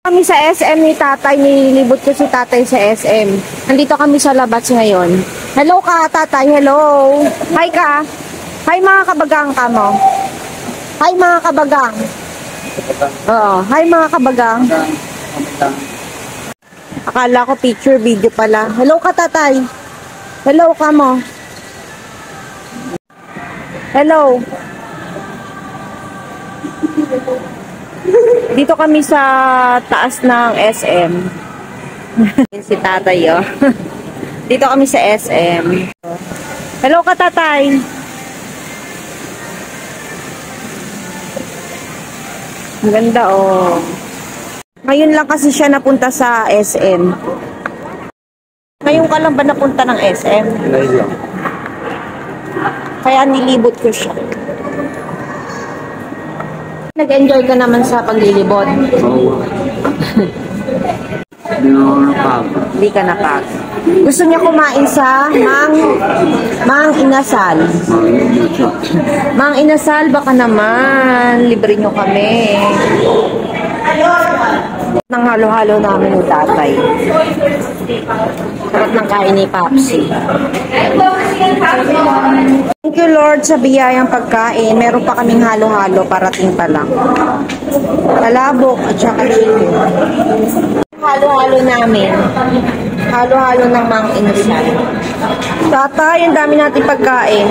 Kami sa SM ni tatay, nilibot ko si tatay sa SM. Nandito kami sa labas ngayon. Hello ka, tatay, hello. Hi ka. Hi mga kabagang ka mo. Hi mga kabagang. Oo, hi mga kabagang. Akala ko picture, video pala. Hello ka, tatay. Hello ka mo. Hello. Dito kami sa taas ng SM. Si tatay, oh. Dito kami sa SM. Hello ka, tatay. Ang ganda, oh. Ngayon lang kasi siya napunta sa SM. Ngayon ka lang ba napunta ng SM? Ngayon lang. Kaya nilibot ko siya. Nag-enjoy ka naman sa paglilibot. Oo. Hindi na ako napagod. Hindi ka napagod. Gusto niya kumain sa Mang Inasal. Mang Inasal, baka naman. Libre niyo kami. Nang halo-halo namin ng tatay. Sarap ng kain ni Papsi. Thank you Lord sa biyayang pagkain. Meron pa kaming halo-halo, parating pa lang. Palabok at saka chicken. Halo-halo namin. Halo-halo ng Mang Inasal. Tatay, ang dami natin pagkain.